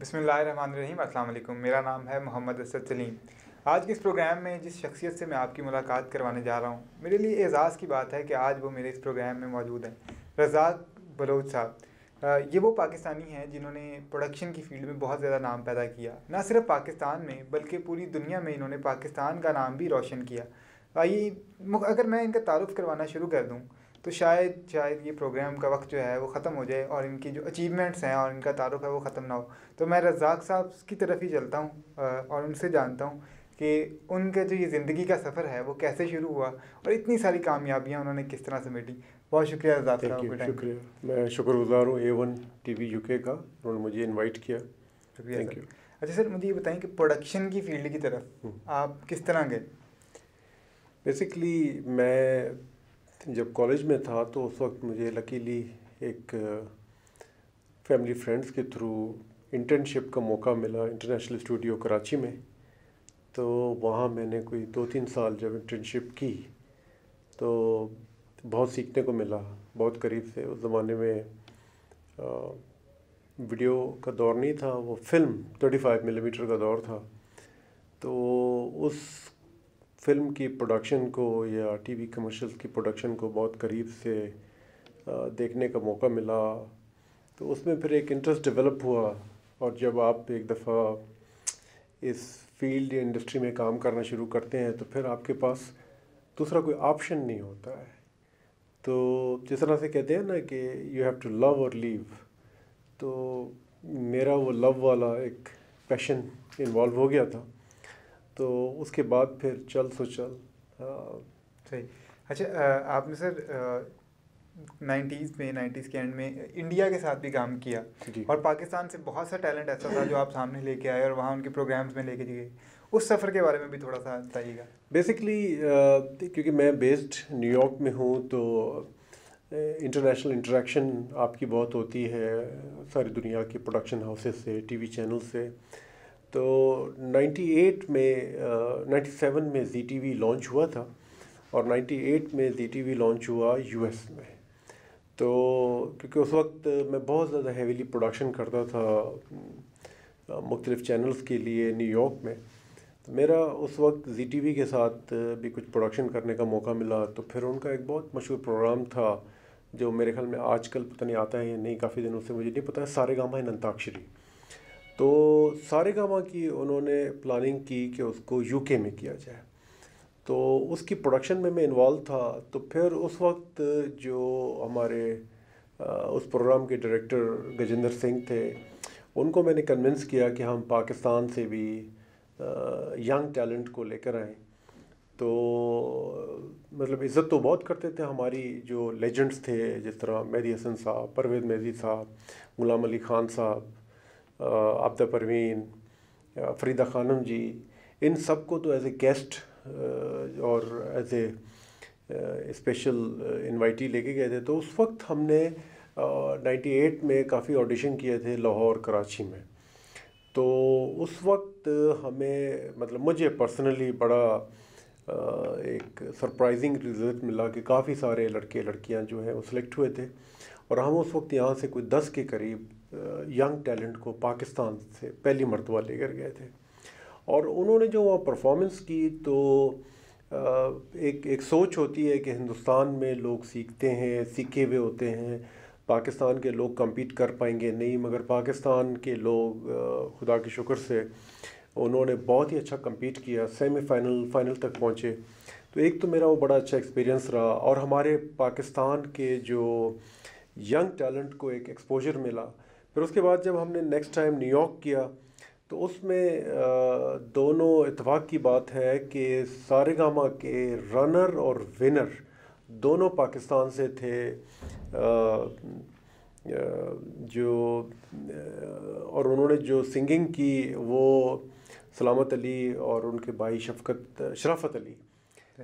बिस्मिल्लाहिर्रहमानिर्रहीम। अस्सलाम वालेकुम। मेरा नाम है मोहम्मद असद सलीम। आज के इस प्रोग्राम में जिस शख्सियत से मैं आपकी मुलाकात करवाने जा रहा हूँ, मेरे लिए एज़ाज़ की बात है कि आज वो मेरे इस प्रोग्राम में मौजूद हैं। रज़ाक बलोच साहब। ये वो पाकिस्तानी हैं जिन्होंने प्रोडक्शन की फ़ील्ड में बहुत ज़्यादा नाम पैदा किया। ना सिर्फ पाकिस्तान में बल्कि पूरी दुनिया में इन्होंने पाकिस्तान का नाम भी रोशन किया। आइए, अगर मैं इनका तारुफ़ करवाना शुरू कर दूँ तो शायद ये प्रोग्राम का वक्त जो है वो ख़त्म हो जाए और इनकी जो अचीवमेंट्स हैं और इनका तारुफ है वो ख़त्म ना हो। तो मैं रज़ाक साहब की तरफ ही चलता हूँ और उनसे जानता हूँ कि उनका जो ये ज़िंदगी का सफ़र है वो कैसे शुरू हुआ और इतनी सारी कामयाबियाँ उन्होंने किस तरह समेटी। बहुत शुक्रिया रज़ाक थैंक साहब यू, के टाइम। शुक्रिया। मैं शुक्रगुज़ार हूँ A1 टीवी यूके का, उन्होंने मुझे इनवाइट किया। शुक्रिया थैंक सर। यू। अच्छा सर, मुझे ये बताएं कि प्रोडक्शन की फ़ील्ड की तरफ आप किस तरह गए? बेसिकली मैं जब कॉलेज में था तो उस वक्त मुझे लकीली एक फैमिली फ्रेंड्स के थ्रू इंटर्नशिप का मौका मिला इंटरनेशनल स्टूडियो कराची में। तो वहाँ मैंने कोई 2-3 साल जब इंटर्नशिप की तो बहुत सीखने को मिला, बहुत करीब से। उस ज़माने में वीडियो का दौर नहीं था, वो फिल्म 35 मिलीमीटर का दौर था। तो उस फिल्म की प्रोडक्शन को या टीवी कमर्शियल्स की प्रोडक्शन को बहुत करीब से देखने का मौका मिला। तो उसमें फिर एक इंटरेस्ट डेवलप हुआ, और जब आप एक दफ़ा इस फील्ड या इंडस्ट्री में काम करना शुरू करते हैं तो फिर आपके पास दूसरा कोई ऑप्शन नहीं होता है। तो जिस तरह से कहते हैं ना कि यू हैव टू लव और लीव, तो मेरा वो लव वाला एक पैशन इन्वॉल्व हो गया था। तो उसके बाद फिर चल सो चल। सही। अच्छा, आपने सर 90s के एंड में इंडिया के साथ भी काम किया जी। और पाकिस्तान से बहुत सा टैलेंट ऐसा था जो आप सामने लेके आए और वहाँ उनके प्रोग्राम्स में लेके गए। उस सफ़र के बारे में भी थोड़ा सा बताइएगा। बेसिकली क्योंकि मैं बेस्ड न्यूयॉर्क में हूँ तो इंटरनेशनल इंटरेक्शन आपकी बहुत होती है सारी दुनिया के प्रोडक्शन हाउसेस से, टीवी चैनल से। तो 98 में 97 में जी टीवी लॉन्च हुआ था, और 98 में जी टीवी लॉन्च हुआ यूएस में। तो क्योंकि उस वक्त मैं बहुत ज़्यादा हेवीली प्रोडक्शन करता था मुख्तलिफ़ चैनल्स के लिए न्यूयॉर्क में, तो मेरा उस वक्त जी टीवी के साथ भी कुछ प्रोडक्शन करने का मौका मिला। तो फिर उनका एक बहुत मशहूर प्रोग्राम था जो मेरे ख्याल में आजकल पता नहीं आता है या नहीं, काफ़ी दिनों से मुझे नहीं पता है, सारेगामा इन अंताक्षरी। तो सारेगामा की उन्होंने प्लानिंग की कि उसको यूके में किया जाए, तो उसकी प्रोडक्शन में मैं इन्वॉल्व था। तो फिर उस वक्त जो हमारे उस प्रोग्राम के डायरेक्टर गजेंद्र सिंह थे, उनको मैंने कन्विंस किया कि हम पाकिस्तान से भी यंग टैलेंट को लेकर आएँ। तो मतलब इज़्ज़त तो बहुत करते थे हमारी जो लेजेंड्स थे, जिस तरह मेहदी हसन साहब, परवेज़ मेहदी साहब, गुलाम अली ख़ान साहब, आबिदा परवीन, फरीदा खानम जी, इन सब को तो एज ए गेस्ट और एज ए स्पेशल इनवाइटी लेके गए थे। तो उस वक्त हमने 98 में काफ़ी ऑडिशन किए थे लाहौर, कराची में। तो उस वक्त हमें मतलब मुझे पर्सनली बड़ा एक सरप्राइजिंग रिज़ल्ट मिला कि काफ़ी सारे लड़के लड़कियां जो हैं वो सिलेक्ट हुए थे, और हम उस वक्त यहाँ से कोई 10 के करीब यंग टैलेंट को पाकिस्तान से पहली मर्तबा लेकर गए थे। और उन्होंने जो वहाँ परफॉर्मेंस की, तो एक सोच होती है कि हिंदुस्तान में लोग सीखते हैं, सीखे हुए होते हैं, पाकिस्तान के लोग compete कर पाएंगे नहीं, मगर पाकिस्तान के लोग खुदा के शुक्र से उन्होंने बहुत ही अच्छा compete किया, फाइनल तक पहुँचे। तो एक तो मेरा वो बड़ा अच्छा एक्सपीरियंस रहा, और हमारे पाकिस्तान के जो यंग टैलेंट को एक एक्सपोजर मिला। फिर उसके बाद जब हमने नेक्स्ट टाइम न्यूयॉर्क किया, तो उसमें दोनों इत्तेफाक की बात है कि सारेगामा के रनर और विनर दोनों पाकिस्तान से थे। जो और उन्होंने जो सिंगिंग की वो सलामत अली और उनके भाई शराफत अली।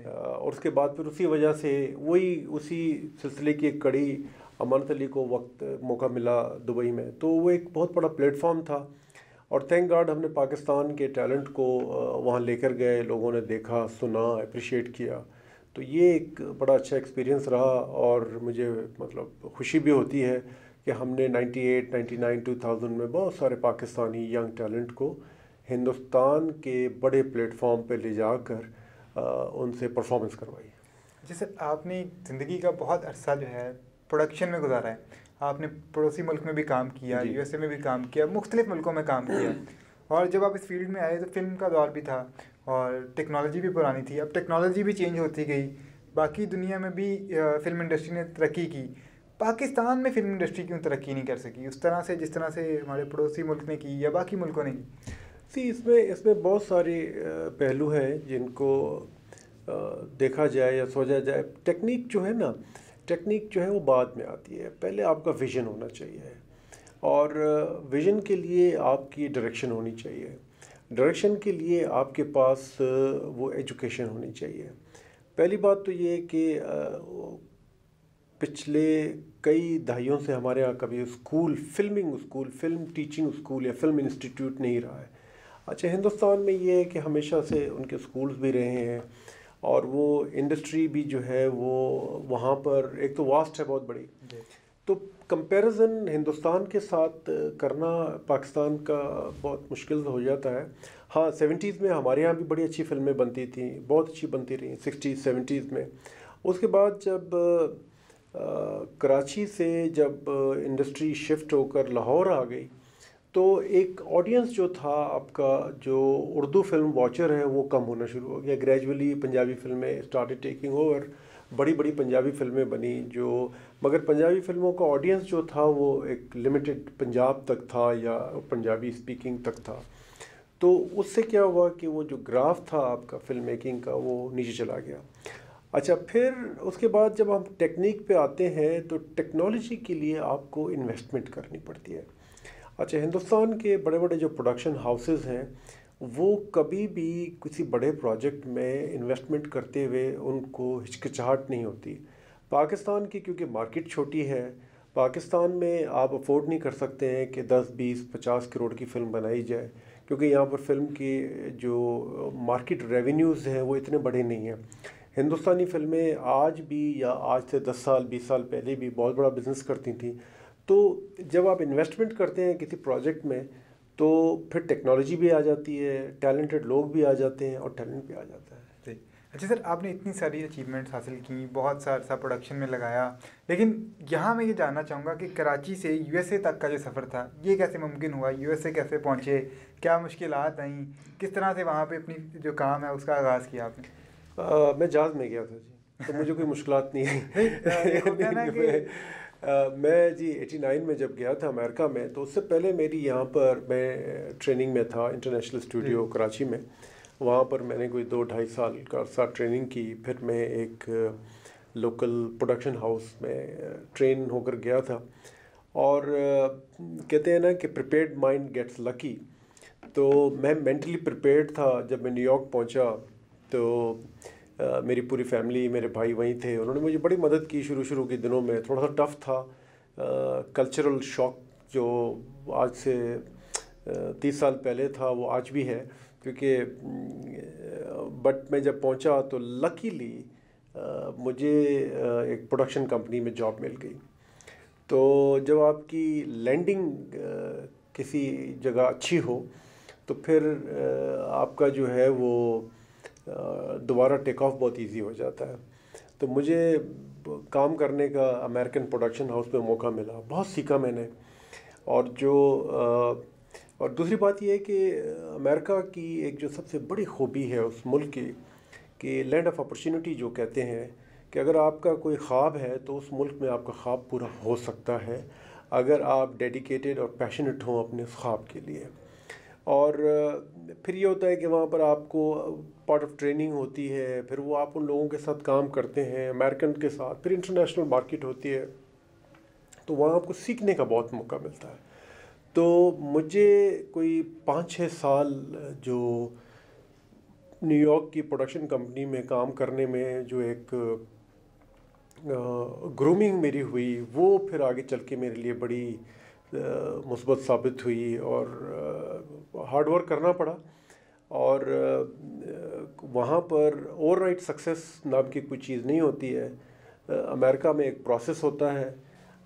और उसके बाद फिर उसी वजह से उसी सिलसिले की एक कड़ी अमानत अली को मौका मिला दुबई में। तो वो एक बहुत बड़ा प्लेटफॉर्म था, और थैंक गॉड हमने पाकिस्तान के टैलेंट को वहाँ लेकर गए, लोगों ने देखा, सुना, अप्रिशिएट किया। तो ये एक बड़ा अच्छा एक्सपीरियंस रहा, और मुझे मतलब खुशी भी होती है कि हमने 98, 99, 2000 में बहुत सारे पाकिस्तानी यंग टैलेंट को हिंदुस्तान के बड़े प्लेटफॉर्म पे ले जाकर उनसे परफॉर्मेंस करवाई। जैसे आपने ज़िंदगी का बहुत अरसा जो है प्रोडक्शन में गुजारा है, आपने पड़ोसी मुल्क में भी काम किया, यूएसए में भी काम किया, मुख्तलिफ मुल्कों में काम किया, और जब आप इस फील्ड में आए तो फिल्म का दौर भी था और टेक्नोलॉजी भी पुरानी थी। अब टेक्नोलॉजी भी चेंज होती गई, बाकी दुनिया में भी फिल्म इंडस्ट्री ने तरक्की की, पाकिस्तान में फिल्म इंडस्ट्री क्यों तरक्की नहीं कर सकी उस तरह से जिस तरह से हमारे पड़ोसी मुल्क ने की या बाकी मुल्कों ने की? इसमें बहुत सारे पहलू हैं जिनको देखा जाए या सोचा जाए। टेक्निक जो है वो बाद में आती है, पहले आपका विज़न होना चाहिए और विज़न के लिए आपकी डायरेक्शन होनी चाहिए, डायरेक्शन के लिए आपके पास वो एजुकेशन होनी चाहिए। पहली बात तो ये कि पिछले कई दहाइयों से हमारे यहाँ कभी फिल्म टीचिंग स्कूल या फिल्म इंस्टीट्यूट नहीं रहा है। अच्छा, हिंदुस्तान में ये है कि हमेशा से उनके स्कूल्स भी रहे हैं और वो इंडस्ट्री भी जो है वो वहाँ पर एक तो वास्ट है बहुत बड़ी, तो कंपैरिजन हिंदुस्तान के साथ करना पाकिस्तान का बहुत मुश्किल हो जाता है। हाँ, 70s में हमारे यहाँ भी बड़ी अच्छी फिल्में बनती थी, बहुत अच्छी बनती रही 60s 70s में। उसके बाद जब कराची से जब इंडस्ट्री शिफ्ट होकर लाहौर आ गई तो एक ऑडियंस जो था आपका, जो उर्दू फिल्म वॉचर है, वो कम होना शुरू हो गया। ग्रेजुअली पंजाबी फिल्में स्टार्टेड टेकिंग ओवर, बड़ी बड़ी पंजाबी फिल्में बनी मगर पंजाबी फिल्मों का ऑडियंस जो था वो एक लिमिटेड पंजाब तक था या पंजाबी स्पीकिंग तक था। तो उससे क्या हुआ कि वो जो ग्राफ था आपका फिल्म मेकिंग का वो नीचे चला गया। अच्छा, फिर उसके बाद जब हम टेक्निक पे आते हैं तो टेक्नोलॉजी के लिए आपको इन्वेस्टमेंट करनी पड़ती है। अच्छा, हिंदुस्तान के बड़े बड़े जो प्रोडक्शन हाउसेस हैं वो कभी भी किसी बड़े प्रोजेक्ट में इन्वेस्टमेंट करते हुए उनको हिचकिचाहट नहीं होती। पाकिस्तान की क्योंकि मार्केट छोटी है, पाकिस्तान में आप अफोर्ड नहीं कर सकते हैं कि 10, 20, 50 करोड़ की फ़िल्म बनाई जाए, क्योंकि यहाँ पर फिल्म की जो मार्केट रेवेन्यूज़ हैं वो इतने बड़े नहीं हैं। हिंदुस्तानी फ़िल्में आज भी या आज से 10 साल 20 साल पहले भी बहुत बड़ा बिज़नेस करती थी। तो जब आप इन्वेस्टमेंट करते हैं किसी प्रोजेक्ट में तो फिर टेक्नोलॉजी भी आ जाती है, टैलेंटेड लोग भी आ जाते हैं और टैलेंट भी आ जाता है। जी। अच्छा सर, आपने इतनी सारी अचीवमेंट्स हासिल की, बहुत सा प्रोडक्शन में लगाया, लेकिन यहाँ मैं ये जानना चाहूँगा कि कराची से यूएसए तक का जो सफ़र था ये कैसे मुमकिन हुआ? यूएसए कैसे पहुँचे? क्या मुश्किलात आई? किस तरह से वहाँ पे अपनी जो काम है उसका आगाज़ किया आपने? मैं जहाज़ में गया था जी, तो मुझे कोई मुश्किलात नहीं आई। मैं जी 89 में जब गया था अमेरिका में, तो उससे पहले मेरी यहाँ पर मैं ट्रेनिंग में था इंटरनेशनल स्टूडियो कराची में। वहाँ पर मैंने कोई 2-2.5 साल का अर्सा ट्रेनिंग की। फिर मैं एक लोकल प्रोडक्शन हाउस में ट्रेन होकर गया था। और कहते हैं ना कि प्रिपेयर्ड माइंड गेट्स लकी, तो मैं मेंटली प्रिपेयर्ड था। जब मैं न्यूयॉर्क पहुँचा तो मेरी पूरी फैमिली, मेरे भाई वहीं थे, उन्होंने मुझे बड़ी मदद की। शुरू के दिनों में थोड़ा सा टफ़ था, कल्चरल शॉक जो आज से 30 साल पहले था वो आज भी है, क्योंकि बट मैं जब पहुंचा तो लकीली मुझे एक प्रोडक्शन कंपनी में जॉब मिल गई। तो जब आपकी लैंडिंग किसी जगह अच्छी हो तो फिर आपका जो है वो दोबारा टेक ऑफ बहुत इजी हो जाता है। तो मुझे काम करने का अमेरिकन प्रोडक्शन हाउस में मौका मिला, बहुत सीखा मैंने। और दूसरी बात यह है कि अमेरिका की एक जो सबसे बड़ी खूबी है उस मुल्क की कि लैंड ऑफ अपॉर्चुनिटी जो कहते हैं, कि अगर आपका कोई ख्वाब है तो उस मुल्क में आपका ख्वाब पूरा हो सकता है अगर आप डेडिकेटेड और पैशनेट हों अपने उस ख्वाब के लिए। और फिर ये होता है कि वहाँ पर आपको पार्ट ऑफ ट्रेनिंग होती है, फिर वो आप उन लोगों के साथ काम करते हैं अमेरिकन के साथ, फिर इंटरनेशनल मार्केट होती है, तो वहाँ आपको सीखने का बहुत मौका मिलता है। तो मुझे कोई 5-6 साल जो न्यूयॉर्क की प्रोडक्शन कंपनी में काम करने में जो एक ग्रूमिंग मेरी हुई, वो फिर आगे चल के मेरे लिए बड़ी मुस्बत साबित हुई और हार्ड वर्क करना पड़ा। और वहाँ पर ओवरनाइट सक्सेस नाम की कोई चीज़ नहीं होती है। अमेरिका में एक प्रोसेस होता है,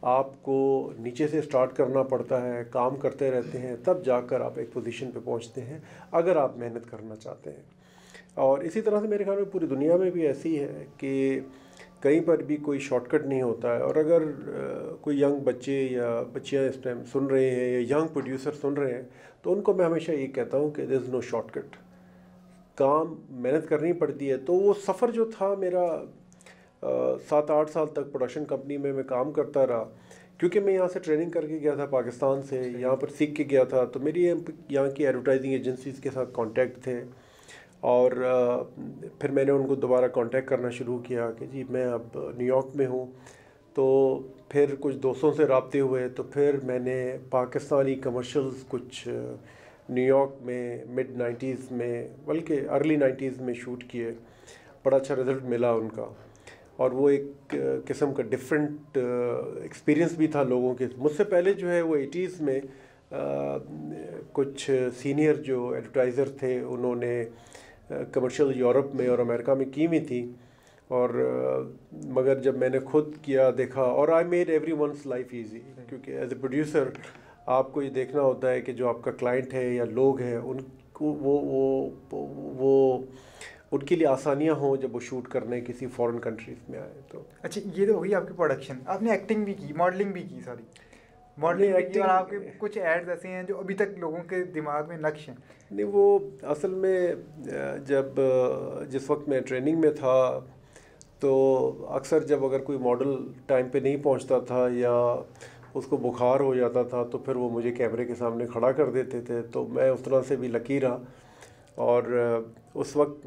आपको नीचे से स्टार्ट करना पड़ता है, काम करते रहते हैं, तब जाकर आप एक पोजीशन पे पहुंचते हैं अगर आप मेहनत करना चाहते हैं। और इसी तरह से मेरे ख्याल में पूरी दुनिया में भी ऐसी है कि कहीं पर भी कोई शॉर्टकट नहीं होता है। और अगर कोई यंग बच्चे या बच्चियां इस टाइम सुन रहे हैं या यंग प्रोड्यूसर सुन रहे हैं, तो उनको मैं हमेशा ये कहता हूँ कि देयर इज़ नो शॉर्टकट, काम मेहनत करनी पड़ती है। तो वो सफ़र जो था मेरा 7-8 साल तक प्रोडक्शन कंपनी में मैं काम करता रहा, क्योंकि मैं यहाँ से ट्रेनिंग करके गया था पाकिस्तान से, यहाँ पर सीख के गया था। तो मेरी यहाँ की एडवर्टाइजिंग एजेंसीज़ के साथ कांटेक्ट थे और फिर मैंने उनको दोबारा कांटेक्ट करना शुरू किया कि जी मैं अब न्यूयॉर्क में हूँ। तो फिर कुछ दोस्तों से राब्ते हुए, तो फिर मैंने पाकिस्तानी कमर्शियल्स कुछ न्यूयॉर्क में मिड 90s में, बल्कि अर्ली 90s में शूट किए। बड़ा अच्छा रिज़ल्ट मिला उनका, और वो एक किस्म का डिफरेंट एक्सपीरियंस भी था लोगों के। मुझसे पहले जो है वो 80s में कुछ सीनियर जो एडवर्टाइज़र थे, उन्होंने कमर्शियल यूरोप में और अमेरिका में की हुई थी। और मगर जब मैंने खुद किया, देखा, और I made every one's life easy, क्योंकि एज ए प्रोड्यूसर आपको ये देखना होता है कि जो आपका क्लाइंट है या लोग हैं, उनको वो उनके लिए आसानियाँ हों जब वो शूट करने किसी फॉरेन कंट्रीज़ में आए। तो अच्छा, ये तो होगी आपकी प्रोडक्शन। आपने एक्टिंग भी की, मॉडलिंग भी की, मॉडलिंग भी की, और आपके कुछ एड्स ऐसे हैं जो अभी तक लोगों के दिमाग में नक्श हैं। नहीं, वो असल में जब जिस वक्त मैं ट्रेनिंग में था, तो अक्सर जब अगर कोई मॉडल टाइम पे नहीं पहुंचता था या उसको बुखार हो जाता था, तो फिर वो मुझे कैमरे के सामने खड़ा कर देते थे। तो मैं उस तरह से भी लकी रहा। और उस वक्त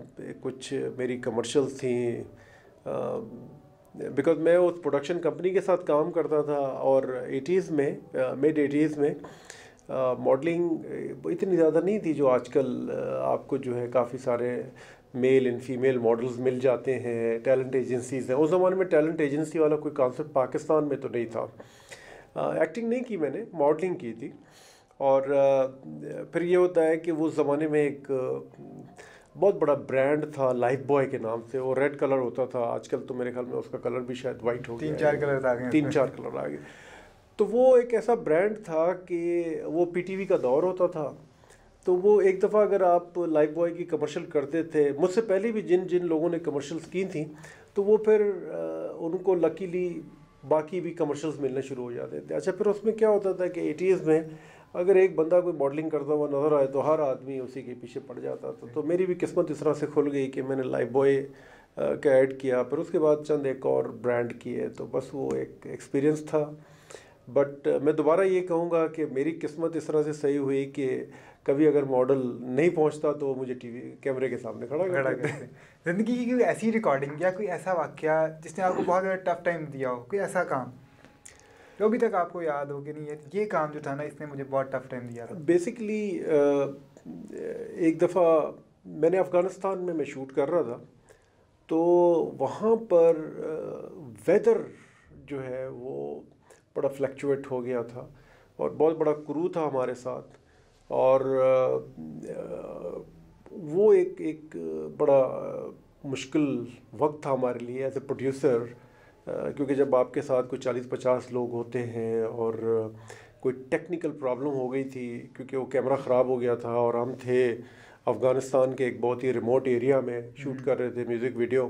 कुछ मेरी कमर्शियल्स थी, बिकॉज़ मैं उस प्रोडक्शन कंपनी के साथ काम करता था। और 80s में, मिड 80s में मॉडलिंग इतनी ज़्यादा नहीं थी जो आजकल आपको जो है काफ़ी सारे मेल एंड फीमेल मॉडल्स मिल जाते हैं, टैलेंट एजेंसीज़ हैं। उस ज़माने में टैलेंट एजेंसी वाला कोई कॉन्सेप्ट पाकिस्तान में तो नहीं था। एक्टिंग नहीं की मैंने, मॉडलिंग की थी। और फिर ये होता है कि वो ज़माने में एक बहुत बड़ा ब्रांड था लाइफ बॉय के नाम से, वो रेड कलर होता था। आजकल तो मेरे ख्याल में उसका कलर भी शायद वाइट हो गया, 3-4 कलर आ गए, 3-4 कलर आ गए। तो वो एक ऐसा ब्रांड था कि वो पीटीवी का दौर होता था। तो वो एक दफ़ा अगर आप लाइफ बॉय की कमर्शियल करते थे, मुझसे पहले भी जिन जिन लोगों ने कमर्शियल्स की थी, तो वो फिर उनको लकीली बाकी भी कमर्शियल्स मिलने शुरू हो जाते थे। अच्छा, फिर उसमें क्या होता था कि 80s में अगर एक बंदा कोई मॉडलिंग करता हुआ नज़र आए तो हर आदमी उसी के पीछे पड़ जाता था। तो मेरी भी किस्मत इस तरह से खुल गई कि मैंने लाइफ बॉय का ऐड किया, फिर उसके बाद चंद एक और ब्रांड किए। तो बस वो एक एक्सपीरियंस था। बट मैं दोबारा ये कहूँगा कि मेरी किस्मत इस तरह से सही हुई कि कभी अगर मॉडल नहीं पहुँचता तो मुझे टीवी कैमरे के सामने खड़ा करते थे। ज़िंदगी की कोई ऐसी रिकॉर्डिंग या कोई ऐसा वाक़या जिसने आपको बहुत ज़्यादा टफ टाइम दिया हो, कोई ऐसा काम जो अभी तक आपको याद हो कि नहीं ये काम जो था ना, इसने मुझे बहुत टफ टाइम दिया था? बेसिकली एक दफ़ा मैंने अफ़गानिस्तान में मैं शूट कर रहा था। तो वहाँ पर वेदर जो है वो बड़ा फ्लक्चुएट हो गया था, और बहुत बड़ा क्रू था हमारे साथ। और वो एक बड़ा मुश्किल वक्त था हमारे लिए एज ए प्रोड्यूसर, क्योंकि जब आपके साथ कोई 40-50 लोग होते हैं और कोई टेक्निकल प्रॉब्लम हो गई थी, क्योंकि वो कैमरा ख़राब हो गया था और हम थे अफ़गानिस्तान के एक बहुत ही रिमोट एरिया में शूट कर रहे थे म्यूज़िक वीडियो।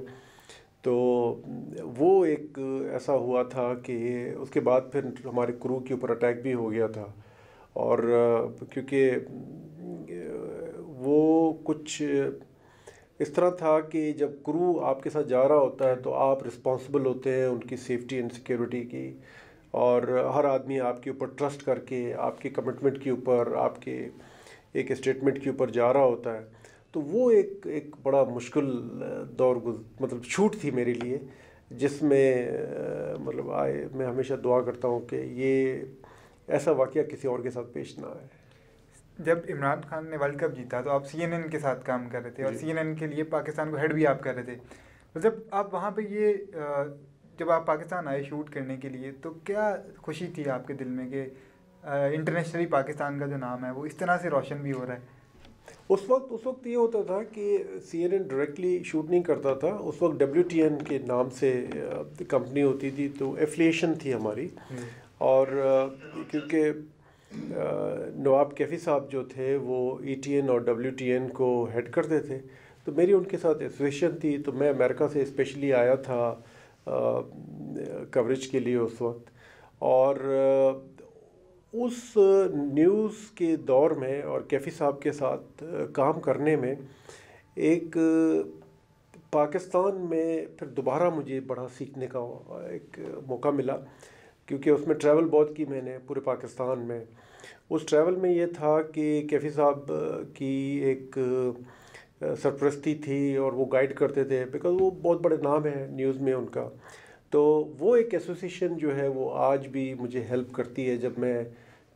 तो वो एक ऐसा हुआ था कि उसके बाद फिर हमारे क्रू के ऊपर अटैक भी हो गया था। और क्योंकि वो कुछ इस तरह था कि जब क्रू आपके साथ जा रहा होता है तो आप रिस्पॉन्सिबल होते हैं उनकी सेफ्टी एंड सिक्योरिटी की, और हर आदमी आपके ऊपर ट्रस्ट करके आपके कमिटमेंट के ऊपर, आपके एक स्टेटमेंट के ऊपर जा रहा होता है। तो वो एक बड़ा मुश्किल दौर मतलब छूट थी मेरे लिए, जिसमें मतलब मैं हमेशा दुआ करता हूँ कि ये ऐसा वाक़या किसी और के साथ पेश ना आए। जब इमरान खान ने वर्ल्ड कप जीता तो आप CNN के साथ काम कर रहे थे, और CNN के लिए पाकिस्तान को हेड भी आप कर रहे थे। तो जब आप वहाँ पे जब आप पाकिस्तान आए शूट करने के लिए, तो क्या खुशी थी आपके दिल में कि इंटरनेशनली पाकिस्तान का जो नाम है वो इस तरह से रोशन भी हो रहा है? उस वक्त ये होता था कि CNN डायरेक्टली शूट नहीं करता था। उस वक्त WTN के नाम से कंपनी होती थी, तो एफिलिएशन थी हमारी। और क्योंकि नवाब कैफ़ी साहब जो थे वो ETN और WTN को हेड करते थे, तो मेरी उनके साथ एसोसिएशन थी। तो मैं अमेरिका से स्पेशली आया था कवरेज के लिए उस वक्त। और उस न्यूज़ के दौर में और कैफ़ी साहब के साथ काम करने में एक पाकिस्तान में फिर दोबारा मुझे बड़ा सीखने का एक मौका मिला, क्योंकि उसमें ट्रैवल बहुत की मैंने पूरे पाकिस्तान में। उस ट्रैवल में ये था कि कैफ़ी साहब की एक सरपरस्ती थी और वो गाइड करते थे, बिकॉज़ वो बहुत बड़े नाम है न्यूज़ में उनका। तो वो एक एसोसिएशन जो है वो आज भी मुझे हेल्प करती है जब मैं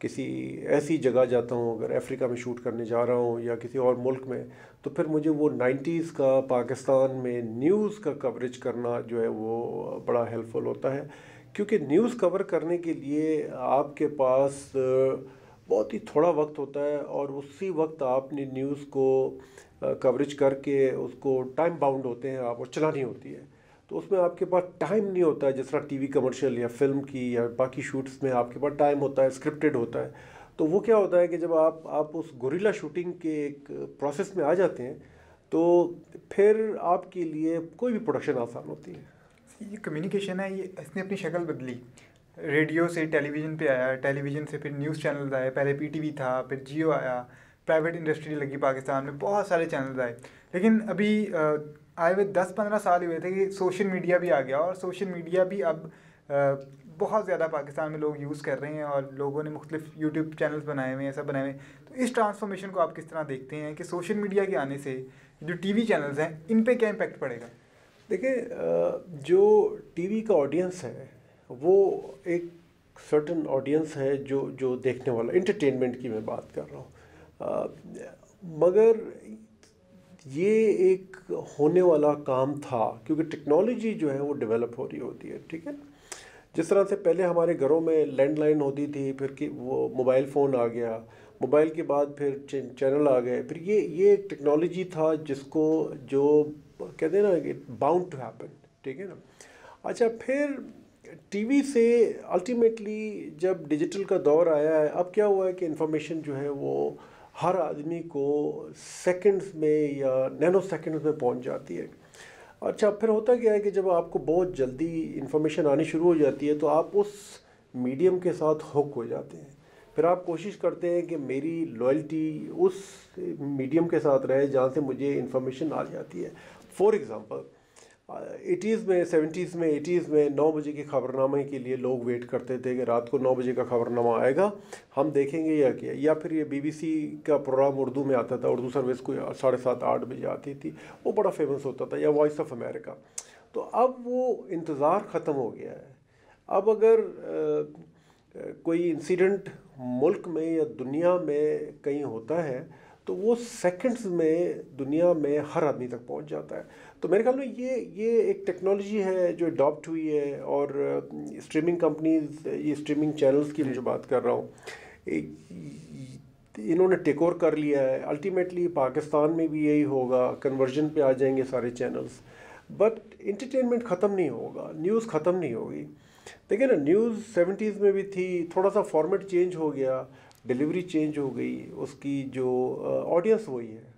किसी ऐसी जगह जाता हूँ, अगर अफ्रीका में शूट करने जा रहा हूँ या किसी और मुल्क में, तो फिर मुझे वो 90s का पाकिस्तान में न्यूज़ का कवरेज करना जो है वो बड़ा हेल्पफुल होता है। क्योंकि न्यूज़ कवर करने के लिए आपके पास बहुत ही थोड़ा वक्त होता है, और उसी वक्त आपने न्यूज़ को कवरेज करके उसको टाइम बाउंड होते हैं आप, और चलानी होती है। तो उसमें आपके पास टाइम नहीं होता है जिस तरह टीवी कमर्शियल या फिल्म की या बाकी शूट्स में आपके पास टाइम होता है, स्क्रिप्टेड होता है। तो वो क्या होता है कि जब आप उस गोरिल्ला शूटिंग के एक प्रोसेस में आ जाते हैं, तो फिर आपके लिए कोई भी प्रोडक्शन आसान होती है। ये कम्युनिकेशन है, ये इसने अपनी शक्ल बदली। रेडियो से टेलीविज़न पे आया, टेलीविज़न से फिर न्यूज़ चैनल्स आए, पहले PTV था, फिर जियो आया, प्राइवेट इंडस्ट्री लगी पाकिस्तान में, बहुत सारे चैनल्स आए। लेकिन अभी आए हुए 10-15 साल हुए थे कि सोशल मीडिया भी आ गया, और सोशल मीडिया भी अब बहुत ज़्यादा पाकिस्तान में लोग यूज़ कर रहे हैं, और लोगों ने मुख्तलिफ यूट्यूब चैनल्स बनाए हुए हैं, सब बनाए हुए हैं। तो इस ट्रांसफॉर्मेशन को आप किस तरह देखते हैं कि सोशल मीडिया के आने से जो TV चैनल्स हैं इन पे क्या इम्पेक्ट पड़ेगा? देखिए, जो टीवी का ऑडियंस है वो एक सर्टन ऑडियंस है जो देखने वाला, एंटरटेनमेंट की मैं बात कर रहा हूँ। मगर ये एक होने वाला काम था, क्योंकि टेक्नोलॉजी जो है वो डेवलप हो रही होती है, ठीक है। जिस तरह से पहले हमारे घरों में लैंडलाइन होती थी, फिर कि वो मोबाइल फ़ोन आ गया, मोबाइल के बाद फिर चैनल आ गए, फिर ये एक टेक्नोलॉजी था जिसको जो कहते हैं ना कि बाउंड टू हैपन, ठीक है ना। अच्छा, फिर टीवी से अल्टीमेटली जब डिजिटल का दौर आया है, अब क्या हुआ है कि इन्फॉर्मेशन जो है वो हर आदमी को सेकंड्स में या नैनो सेकंड्स में पहुंच जाती है। अच्छा, फिर होता क्या है कि जब आपको बहुत जल्दी इन्फॉर्मेशन आनी शुरू हो जाती है, तो आप उस मीडियम के साथ हुक हो जाते हैं। फिर आप कोशिश करते हैं कि मेरी लॉयल्टी उस मीडियम के साथ रहे जहाँ से मुझे इन्फॉर्मेशन आ जाती है। फॉर एग्ज़ाम्पल 80s में, 70s में, 80s में 9 बजे के खबरनामे के लिए लोग वेट करते थे कि रात को 9 बजे का खबरनामा आएगा, हम देखेंगे या क्या। या फिर ये BBC का प्रोग्राम उर्दू में आता था, उर्दू सर्विस को 7:30-8 बजे आती थी, वो बड़ा फेमस होता था, या वॉइस ऑफ अमेरिका। तो अब वो इंतज़ार ख़त्म हो गया है। अब अगर कोई इंसिडेंट मुल्क में या दुनिया में कहीं होता है, तो वो सेकंड्स में दुनिया में हर आदमी तक पहुंच जाता है। तो मेरे ख्याल में ये एक टेक्नोलॉजी है जो अडॉप्ट हुई है। और स्ट्रीमिंग कंपनीज, ये स्ट्रीमिंग चैनल्स की मैं जो बात कर रहा हूँ, इन्होंने टेक ओवर कर लिया है। अल्टीमेटली पाकिस्तान में भी यही होगा, कन्वर्जन पे आ जाएंगे सारे चैनल्स, बट इंटरटेनमेंट ख़त्म नहीं होगा, न्यूज़ ख़त्म नहीं होगी। देखिए ना, न्यूज़ 70s में भी थी, थोड़ा सा फॉर्मेट चेंज हो गया, डिलीवरी चेंज हो गई, उसकी जो ऑडियंस वही है।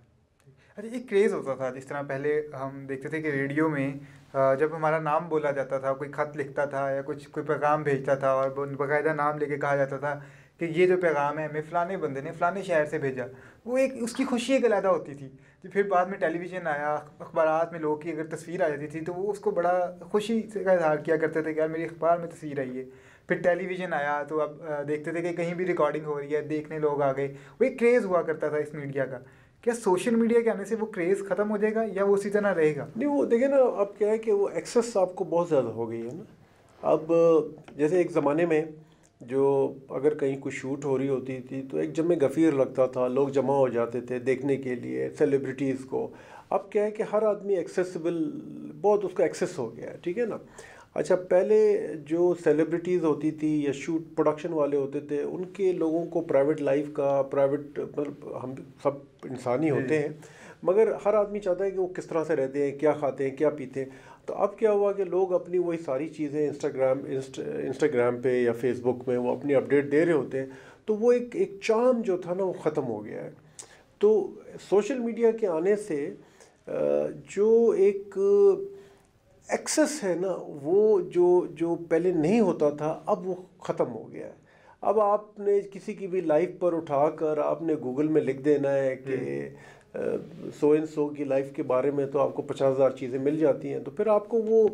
अच्छा, एक क्रेज़ होता था, जिस तरह पहले हम देखते थे कि रेडियो में जब हमारा नाम बोला जाता था, कोई ख़त लिखता था या कोई पैगाम भेजता था, और बाकायदा नाम लेके कहा जाता था कि ये जो पैगाम है हमें फ़लाने बंदे ने फ़लाने शहर से भेजा, वो एक उसकी खुशी एक अलग होती थी। तो फिर बाद में टेलीविज़न आया, अखबारात में लोगों की अगर तस्वीर आ जाती थी तो वो उसको बड़ा खुशी से का इजहार किया करते थे कि यार मेरी अखबार में तस्वीर आई है। फिर टेलीविज़न आया तो अब देखते थे कि कहीं भी रिकॉर्डिंग हो रही है, देखने लोग आ गए। वो एक क्रेज़ हुआ करता था इस मीडिया का। क्या सोशल मीडिया के आने से वो क्रेज़ ख़त्म हो जाएगा या वो उसी तरह रहेगा? नहीं, वो देखिए ना, अब क्या है कि वो एक्सेस आपको बहुत ज़्यादा हो गई है ना। अब जैसे एक ज़माने में जो अगर कहीं कुछ शूट हो रही होती थी तो एक जमे गफ़ीर लगता था, लोग जमा हो जाते थे देखने के लिए सेलिब्रिटीज़ को। अब क्या है कि हर आदमी एक्सेसिबल, बहुत उसका एक्सेस हो गया है, ठीक है ना। अच्छा, पहले जो सेलिब्रिटीज़ होती थी या शूट प्रोडक्शन वाले होते थे, उनके लोगों को प्राइवेट लाइफ का प्राइवेट, मतलब हम सब इंसान ही होते हैं, मगर हर आदमी चाहता है कि वो किस तरह से रहते हैं, क्या खाते हैं, क्या पीते हैं। तो अब क्या हुआ कि लोग अपनी वही सारी चीज़ें इंस्टाग्राम पे या फेसबुक में वो अपनी अपडेट दे रहे होते हैं, तो वो एक चार्म जो था ना वो ख़त्म हो गया है। तो सोशल मीडिया के आने से जो एक एक्सेस है ना, वो जो जो पहले नहीं होता था, अब वो ख़त्म हो गया है। अब आपने किसी की भी लाइफ पर उठाकर आपने गूगल में लिख देना है कि सो एंड सो की लाइफ के बारे में, तो आपको 50,000 चीज़ें मिल जाती हैं, तो फिर आपको वो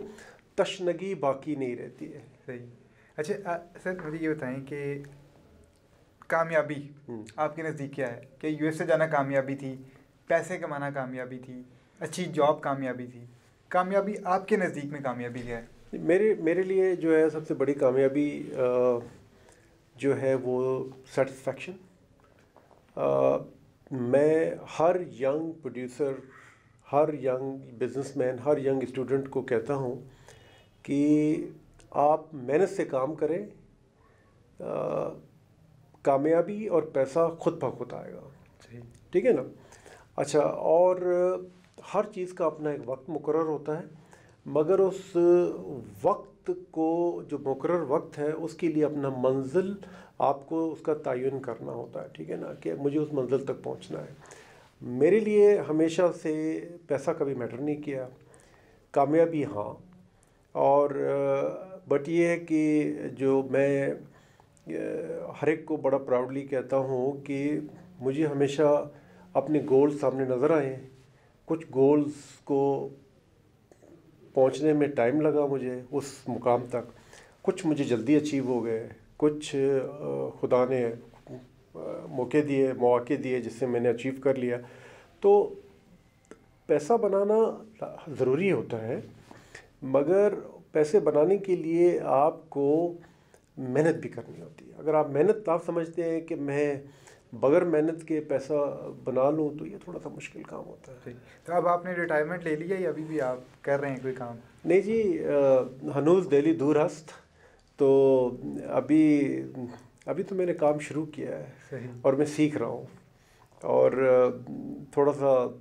तशनगी बाकी नहीं रहती है। सही। अच्छा सर, मुझे ये बताएं कि कामयाबी आपके नज़दीक क्या है? कि यूएस से जाना कामयाबी थी, पैसे कमाना कामयाबी थी, अच्छी जॉब कामयाबी थी? कामयाबी आपके नज़दीक में कामयाबी क्या है? मेरे लिए जो है सबसे बड़ी कामयाबी जो है वो सेटिस्फैक्शन। मैं हर यंग प्रोड्यूसर, हर यंग बिजनेसमैन, हर यंग स्टूडेंट को कहता हूँ कि आप मेहनत से काम करें, कामयाबी और पैसा खुद ब खुद आएगा। सही। ठीक है ना? अच्छा, और हर चीज़ का अपना एक वक्त मुकर्रर होता है, मगर उस वक्त को, जो मुकर्रर वक्त है, उसके लिए अपना मंजिल आपको उसका तयन करना होता है। ठीक है ना, कि मुझे उस मंजिल तक पहुंचना है। मेरे लिए हमेशा से पैसा कभी मैटर नहीं किया, कामयाबी हाँ। और बट ये है कि जो मैं हर एक को बड़ा प्राउडली कहता हूँ कि मुझे हमेशा अपने गोल्स सामने नज़र आए। कुछ गोल्स को पहुंचने में टाइम लगा मुझे उस मुकाम तक, कुछ मुझे जल्दी अचीव हो गए, कुछ खुदा ने मौके दिए जिससे मैंने अचीव कर लिया। तो पैसा बनाना ज़रूरी होता है, मगर पैसे बनाने के लिए आपको मेहनत भी करनी होती है। अगर आप मेहनत, आप समझते हैं कि मैं बगैर मेहनत के पैसा बना लूँ, तो ये थोड़ा सा मुश्किल काम होता है। तो अब आपने रिटायरमेंट ले लिया या अभी भी आप कर रहे हैं कोई काम? नहीं जी, हनूज़ दिल्ली दूर हस्त। तो अभी तो मैंने काम शुरू किया है। सही। और मैं सीख रहा हूँ, और थोड़ा सा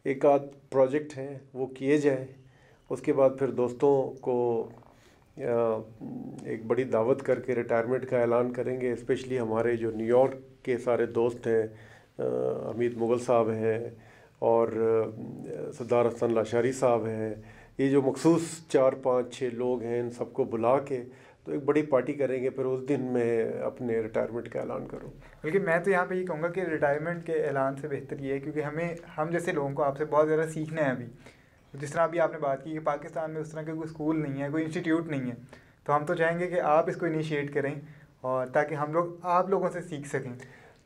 एक आध प्रोजेक्ट हैं वो किए जाए, उसके बाद फिर दोस्तों को एक बड़ी दावत करके रिटायरमेंट का ऐलान करेंगे। स्पेशली हमारे जो न्यूयॉर्क के सारे दोस्त हैं, हमीद मुग़ल साहब हैं और सरदार हसन लाशारी साहब हैं, ये जो मखसूस 4-5-6 लोग हैं, इन सबको बुला के तो एक बड़ी पार्टी करेंगे। फिर उस दिन मैं अपने रिटायरमेंट का ऐलान करूँ। बल्कि मैं तो यहाँ पे ये कहूँगा कि रिटायरमेंट के ऐलान से बेहतर ये है, क्योंकि हम जैसे लोगों को आपसे बहुत ज़्यादा सीखना है अभी। जिस तरह अभी आपने बात की कि पाकिस्तान में उस तरह का कोई स्कूल नहीं है, कोई इंस्टीट्यूट नहीं है, तो हम तो चाहेंगे कि आप इसको इनिशिएट करें, और ताकि हम लोग आप लोगों से सीख सकें।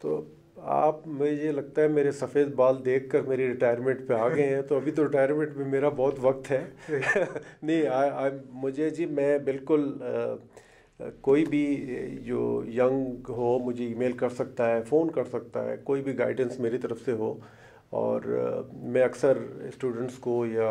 तो आप, मुझे लगता है मेरे सफ़ेद बाल देखकर मेरी रिटायरमेंट पे आ गए हैं, तो अभी तो रिटायरमेंट में मेरा बहुत वक्त है। नहीं, मुझे जी, मैं बिल्कुल कोई भी जो यंग हो मुझे ईमेल कर सकता है, फ़ोन कर सकता है, कोई भी गाइडेंस मेरी तरफ से हो। और मैं अक्सर स्टूडेंट्स को या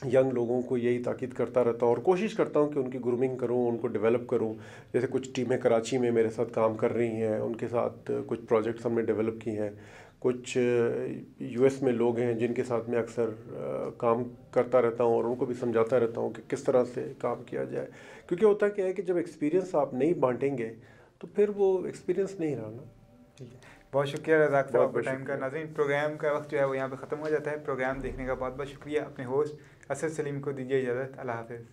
यंग लोगों को यही ताकीद करता रहता हूँ और कोशिश करता हूँ कि उनकी ग्रूमिंग करूँ, उनको डेवलप करूँ। जैसे कुछ टीमें कराची में मेरे साथ काम कर रही हैं, उनके साथ कुछ प्रोजेक्ट्स हमने डेवलप किए हैं। कुछ यूएस में लोग हैं जिनके साथ मैं अक्सर काम करता रहता हूँ और उनको भी समझाता रहता हूँ कि किस तरह से काम किया जाए। क्योंकि होता क्या है कि जब एक्सपीरियंस आप नहीं बांटेंगे तो फिर वो एक्सपीरियंस नहीं रहा ना। ठीक है, बहुत शुक्रिया रज़ाक साहब आपका टाइम का। शुक्रिया। नाज़रीन, प्रोग्राम का वक्त जो है वो यहाँ पे ख़त्म हो जाता है। प्रोग्राम देखने का बहुत बहुत शुक्रिया। अपने होस्ट असद सलीम को दीजिए इजाज़त। अल्लाह हाफ़िज़।